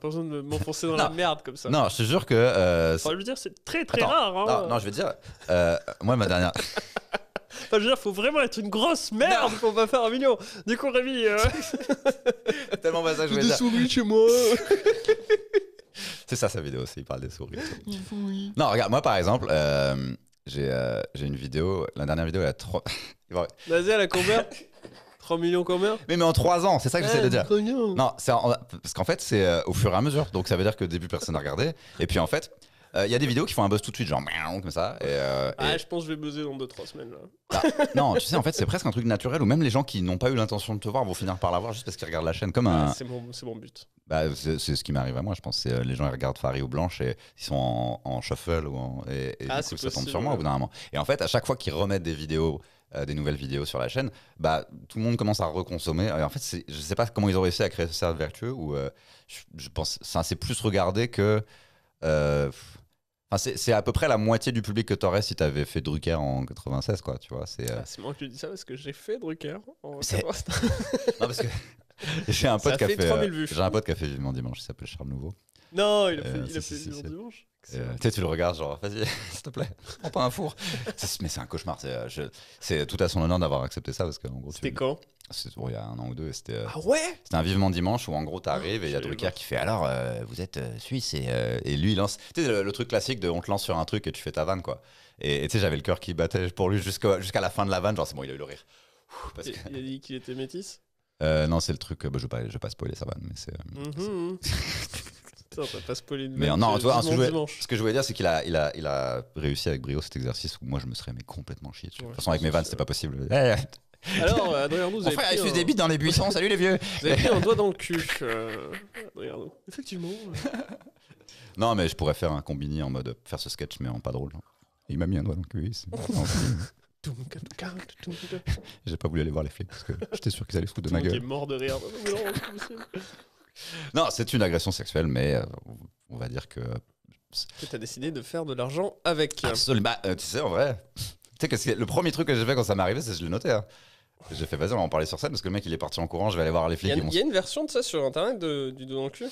besoin de m'enfoncer dans la Non. merde comme ça. Non, je te jure que Enfin, je veux dire, c'est très très Attends, rare. Hein. non, je vais te dire moi ma dernière Enfin, je veux dire, faut vraiment être une grosse merde pour pas faire 1 million. Du coup, Rémi, tellement pas ça que je j'ai voulais des dire. souris chez moi. C'est ça sa vidéo aussi, il parle des souris. Non, regarde, moi par exemple, j'ai une vidéo, la dernière vidéo elle a 3... Vas-y, elle a combien 3 millions combien mais en 3 ans, c'est ça que j'essaie de dire. Trop bien. Non, parce qu'en fait c'est au fur et à mesure, donc ça veut dire que au début personne n'a regardé, et puis en fait, il y a des vidéos qui font un buzz tout de suite, genre miaou, comme ça. Ah, je pense que je vais buzzer dans 2-3 semaines là. Bah, non, tu sais, en fait c'est presque un truc naturel où même les gens qui n'ont pas eu l'intention de te voir vont finir par la voir juste parce qu'ils regardent la chaîne comme un... Ah, c'est mon but. Bah, c'est ce qui m'arrive à moi, je pense. C'est les gens ils regardent Farid ou Blanche et ils sont en shuffle et Ah, du coup c'est ça tombe possible, sur moi au bout d'un moment. Et en fait, à chaque fois qu'ils remettent des vidéos, des nouvelles vidéos sur la chaîne, bah tout le monde commence à reconsommer. Et en fait, je sais pas comment ils ont réussi à créer ce cercle vertueux où je pense c'est plus regardé que. C'est à peu près la moitié du public que t'aurais si t'avais fait Drucker en 96, quoi. Tu vois, c'est. Ah, c'est marrant que tu dis ça parce que j'ai fait Drucker. C'est- Non, parce que j'ai un pote Ça qui a fait fait. 3000 vues. J'ai un pote qui a fait Vivement Dimanche. Il s'appelle Charles Nouveau. Non, il a si, fait si, Vivant si. Dimanche. Tu sais, tu le regardes, genre, vas-y, s'il te plaît, prends pas un four. Mais c'est un cauchemar. C'est tout à son honneur d'avoir accepté ça parce qu'en gros, C'était quand il y a 1 an ou 2. Et c'était Ah ouais c'était un Vivement Dimanche où en gros t'arrives et il y a j'allais Drucker voir. qui fait alors vous êtes suisse et lui il lance. Tu sais, le truc classique de on te lance sur un truc et tu fais ta vanne quoi. Et tu sais, j'avais le cœur qui battait pour lui jusqu'à la fin de la vanne. Genre, c'est bon, il a eu le rire. Parce que- Il a dit qu'il était métis non, c'est le truc. Je vais pas spoiler sa vanne, mais c'est. Mhm. Putain, t'as pas spoilé une Mais vanne, non, c'est tu vois, Vivement Dimanche. ce que je voulais dire, c'est qu'il a réussi avec brio cet exercice où moi je me serais mais complètement chié dessus. Ouais, De toute façon, avec mes c'est vannes, ça. c'était pas possible. Alors, Adrien Arnaud, vous Mon avez frère, il pris fait un- des bites dans les buissons. Salut les vieux. vous avez pris un doigt dans le cul. Adrien Arnaud. Effectivement. Non, mais je pourrais faire un combini en mode faire ce sketch, mais en pas drôle. Il m'a mis un doigt dans le cul. J'ai pas voulu aller voir les flics parce que j'étais sûr qu'ils allaient se foutre de ma Qui est gueule. mort de rire. Non, c'est pas possible. Non, c'est une agression sexuelle, mais on va dire que. Que t'as décidé de faire de l'argent avec. Absolument. Bah, tu sais, en vrai, tu sais que le premier truc que j'ai fait quand ça m'est arrivé, c'est que je l'ai noté. Hein. J'ai fait, vas-y, on va en parler sur scène parce que le mec il est parti en courant, je vais aller voir les flics. Il y a une version de ça sur internet du dos dans le cul.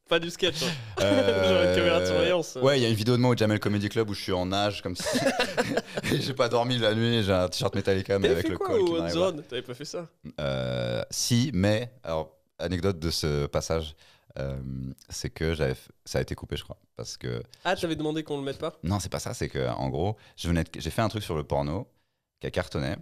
Pas du sketch. Hein. Genre une caméra de surveillance. Ouais, il y a une vidéo de moi au Jamel Comedy Club où je suis en nage comme ça. J'ai pas dormi la nuit, j'ai un t-shirt Metallica mais T'avais avec fait le quoi col qui au m'arrive. Zone? T'avais pas fait ça? Si, mais alors anecdote de ce passage, c'est que ça a été coupé, je crois, parce que. Ah, t'avais demandé qu'on le mette pas? Non, c'est pas ça, c'est que en gros, j'ai fait un truc sur le porno qui a cartonné,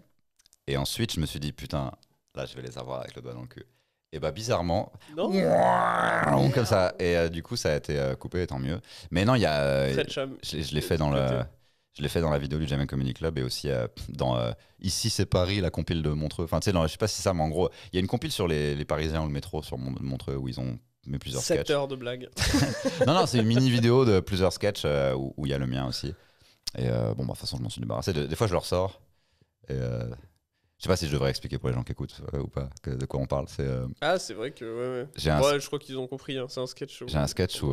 et ensuite je me suis dit putain, là je vais les avoir avec le doigt dans le cul. Et bah bizarrement, Non. comme ça, et du coup ça a été coupé, tant mieux. Mais non, il y a, Fred Cham. je l'ai fait dans le. Je l'ai fait dans la vidéo du Jamel Comedy Club et aussi dans Ici c'est Paris, la compile de Montreux. Enfin, tu sais, je sais pas si ça, mais en gros, il y a une compile sur les Parisiens ou le métro sur Montreux où ils ont mis plusieurs 7 sketchs. heures de blagues. Non, c'est une mini vidéo de plusieurs sketchs où il y a le mien aussi. Et bon, bah, de toute façon, je m'en suis débarrassé. Des fois, je le ressors. Et je sais pas si je devrais expliquer pour les gens qui écoutent ou pas de quoi on parle. Ah, c'est vrai que ouais. Je crois qu'ils ont compris. Hein. C'est un sketch. J'ai un sketch où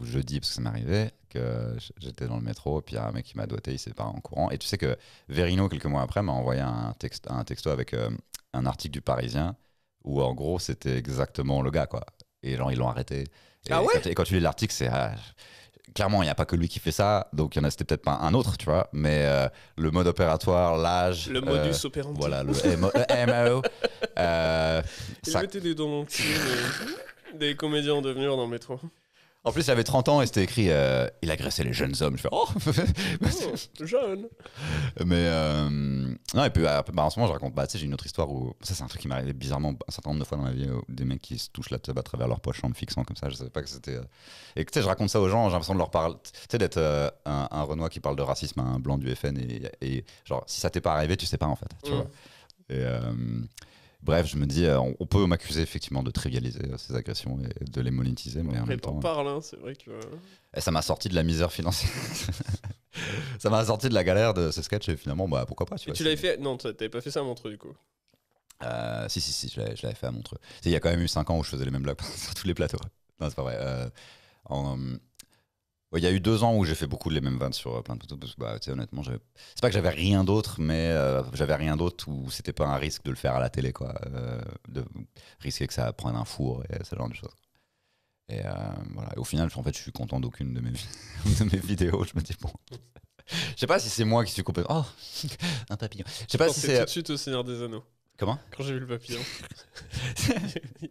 je dis, parce que ça m'est arrivé, que j'étais dans le métro, et puis il y a un mec qui m'a doigté, il s'est pas en courant. Et tu sais que Verino, quelques mois après, m'a envoyé un texto avec un article du Parisien, où en gros, c'était exactement le gars, quoi. Et genre, ils l'ont arrêté. Et Ah ouais? quand tu lis l'article, c'est. Clairement, il n'y a pas que lui qui fait ça, donc il y en a, c'était peut-être pas un autre, tu vois, mais le mode opératoire, l'âge. Le modus operandi. Voilà, le MO. Il ça. mettait des dents dans le cul, des comédiens en devenir dans le métro. En plus, il avait 30 ans et c'était écrit il agressait les jeunes hommes. Je fais oh Oh, jeune. Mais non, et puis en ce moment, je raconte, tu sais, j'ai une autre histoire où. Ça, c'est un truc qui m'est arrivé bizarrement un certain nombre de fois dans ma vie, des mecs qui se touchent la teub à travers leur poche en me fixant comme ça. Je savais pas que c'était. Et tu sais, je raconte ça aux gens, j'ai l'impression de leur parler. Tu sais, d'être un Renoir qui parle de racisme à un blanc du FN et genre, si ça t'est pas arrivé, tu sais pas en fait. Tu vois. Et. Bref, je me dis, on peut m'accuser effectivement de trivialiser ces agressions et de les monétiser, mais en même temps. On parle, hein, c'est vrai que. Et ça m'a sorti de la misère financière. Ça m'a sorti de la galère de ce sketch et finalement, bah pourquoi pas. Tu l'avais fait? Non, t'avais pas fait ça à Montreux du coup. Si, je l'avais fait à Montreux. Il y a quand même eu 5 ans où je faisais les mêmes blagues sur tous les plateaux. Non, c'est pas vrai. Il y a eu 2 ans où j'ai fait beaucoup les mêmes vannes sur plein de plateaux parce que bah, honnêtement, c'est pas que j'avais rien d'autre, mais j'avais rien d'autre où c'était pas un risque de le faire à la télé, quoi, de risquer que ça prenne un four et ce genre de choses. Et voilà. Et au final, en fait, je suis content d'aucune de mes vidéos. Je me dis bon, je sais pas si c'est moi qui suis complètement. Oh, un papillon. Je sais pas si c'est tout de suite au Seigneur des Anneaux. Comment? Quand j'ai vu le papillon.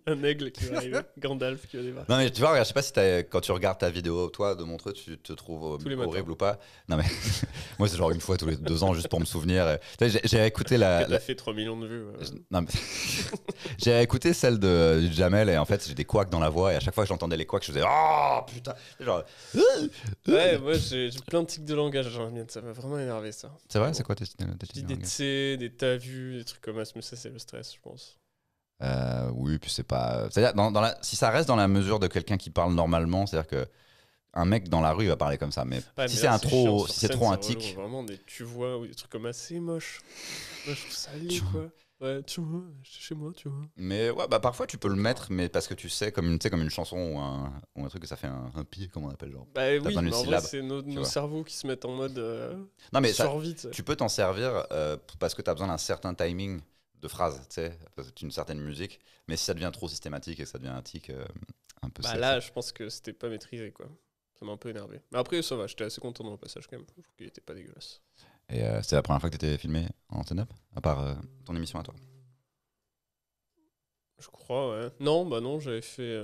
Un aigle qui va arriver, Gandalf qui va débarquer. Non mais tu vois, regarde, je sais pas si quand tu regardes ta vidéo, toi, de Montreux, tu te trouves horrible ou pas. Non mais moi c'est genre une fois tous les 2 ans juste pour me souvenir. J'ai écouté T'as fait 3 millions de vues. Non mais j'ai écouté celle du Jamel et en fait j'ai des couacs dans la voix et à chaque fois que j'entendais les couacs je faisais oh putain genre. Ouais, moi j'ai plein de tics de langage. Ça m'a vraiment énervé ça. C'est vrai, c'est quoi tes tics de Des langage? T, des t'as vu, des trucs comme ça, mais ça c'est le stress, je pense. Oui, puis c'est pas. C'est-à-dire, si ça reste dans la mesure de quelqu'un qui parle normalement, c'est-à-dire que un mec dans la rue il va parler comme ça, mais Ouais, si mais c'est là, trop un relou, tic. Vraiment tu vois ou des trucs comme assez moches. Moi je trouve ça laid quoi. Ouais, tu vois, j'étais chez moi, tu vois. Mais ouais, bah parfois tu peux le mettre, mais parce que tu sais, comme une chanson ou un truc que ça fait un pied, comment on appelle genre. Bah oui, besoin d'une mais en vrai, syllabe, c'est nos cerveaux qui se mettent en mode Non, mais survie. tu peux t'en servir parce que tu as besoin d'un certain timing de phrase, tu sais, une certaine musique. Mais si ça devient trop systématique et que ça devient un tic un peu. Bah là, je pense que c'était pas maîtrisé, quoi. Ça m'a un peu énervé. Mais après, ça va, j'étais assez content dans le passage quand même. Je trouve qu'il était pas dégueulasse. Et c'était la première fois que tu étais filmé en stand-up, à part ton émission à toi? Je crois, ouais. Non, bah non, j'avais fait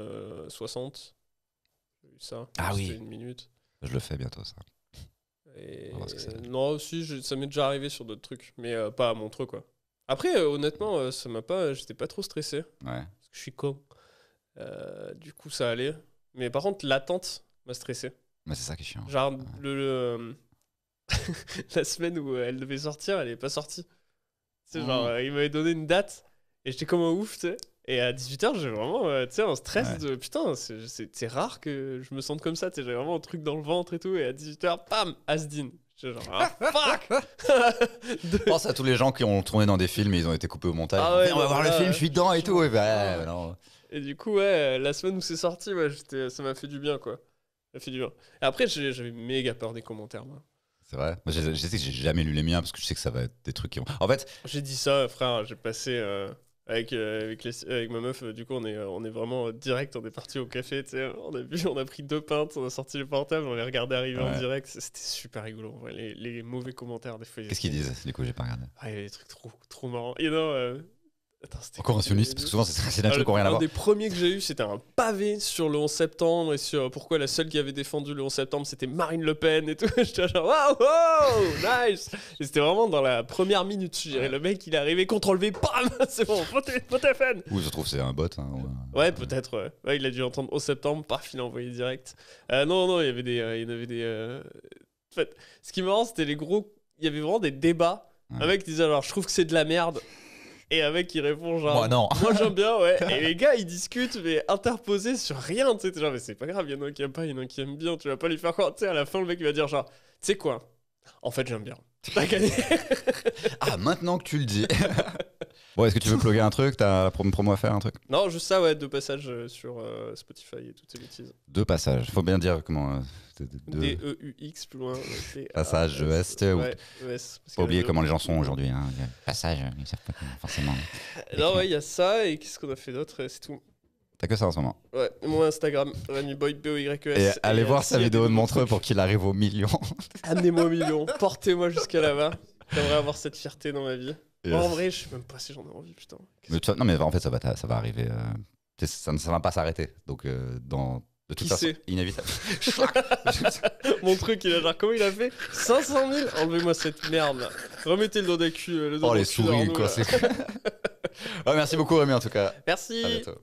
60. J'ai eu ça. Ah oui. C'était 1 minute. Je le fais bientôt, ça. Et... On va voir ce que ça donne. Non, aussi, ça m'est déjà arrivé sur d'autres trucs, mais pas à Montreux, quoi. Après, honnêtement, ça m'a pas. J'étais pas trop stressé. Ouais. Parce que je suis con. Du coup, ça allait. Mais par contre, l'attente m'a stressé. Mais c'est ça qui est chiant. Genre, la semaine où elle devait sortir, elle est pas sortie. Tu sais, genre, il m'avait donné une date et j'étais comme un ouf, tu sais. Et à 18h, j'ai vraiment tu sais, un stress Ouais. de putain, c'est rare que je me sente comme ça. Tu sais, j'ai vraiment un truc dans le ventre et tout. Et à 18h, pam, Asdin. J'étais genre, ah fuck. Je pense à tous les gens qui ont tourné dans des films et ils ont été coupés au montage. Ah ouais, on va non, voir le là, film, je suis dedans et tout. Et bah, ouais. non. Et du coup, ouais, la semaine où c'est sorti, ouais, ça m'a fait du bien, quoi. Ça m'a fait du bien. Et après, j'avais méga peur des commentaires, moi. C'est vrai. Moi, je sais que j'ai jamais lu les miens parce que je sais que ça va être des trucs qui vont. En fait, J'ai dit ça, frère, j'ai passé avec ma meuf, du coup, on est vraiment direct, on est parti au café, tu sais, on a pris 2 pintes, on a sorti les portables, on les regardait arriver en Ouais. direct, c'était super rigolo. En vrai, les mauvais commentaires, des fois. qu'est-ce qu'ils disent? Du coup, j'ai pas regardé. Ah, il y a des trucs trop marrants. Et non, attends, c'était Encore un sioniste, parce que souvent, c'est des trucs qui ont rien à un voir. des premiers que j'ai eu, c'était un pavé sur le 11 septembre et sur pourquoi la seule qui avait défendu le 11 septembre, c'était Marine Le Pen et tout. J'étais genre, waouh, wow, nice. Et c'était vraiment dans la première minute, je dirais. Le mec, il est arrivé, contrôle V, bam, c'est bon, faut FN. Ou je trouve que c'est un bot. Hein, Ouais, peut-être, ouais. Ouais, il a dû entendre 11 septembre, paf, il a envoyé direct. Non, il y en avait des. En fait, ce qui est marrant, c'était les gros. Il y avait vraiment des débats. Ouais. Un mec disait, alors, je trouve que c'est de la merde. Et un mec qui répond genre Moi, non. moi j'aime bien, ouais. Et les gars ils discutent mais interposés sur rien, tu sais. T'es genre mais c'est pas grave, il y en a un qui aime pas, il y en a un qui aime bien, tu vas pas lui faire croire. Tu sais, à la fin le mec il va dire genre tu sais quoi, en fait j'aime bien. T'as gagné. Ah, maintenant que tu le dis. Bon, est-ce que tu veux plugger un truc? T'as une promo à faire, un truc? Non, juste ça, ouais, 2 passages sur Spotify et toutes ces bêtises. 2 passages. Faut bien dire comment. D-E-U-X plus loin. Passages, ES, ou- Ouais, ES. Pas oublier comment les gens sont aujourd'hui. Hein. Passage, ils savent pas comment, forcément. Non, ouais, il y a ça et qu'est-ce qu'on a fait d'autre? C'est tout. T'as que ça en ce moment. Ouais, mon Instagram, Ranyboy, B-O-Y-E-S. Et allez voir sa s'il y a vidéo des de nouveaux Montreux trucs, pour qu'il arrive au million. amenez-moi au million, portez-moi jusqu'à là-bas. J'aimerais avoir cette fierté dans ma vie. Yes. En vrai, je sais même pas si j'en ai envie, putain. Mais non, mais en fait, ça va arriver. Ça va pas s'arrêter. Donc, de toute Qui façon, sait inévitable. Mon truc, il a genre, comment il a fait 500 000. Enlevez-moi cette merde là. Remettez le dos d'un cul. Le dos Oh, dans les le cul souris, d'Arnaud, quoi. là. C'est... Ouais, merci beaucoup, Rémi, en tout cas. Merci. À bientôt.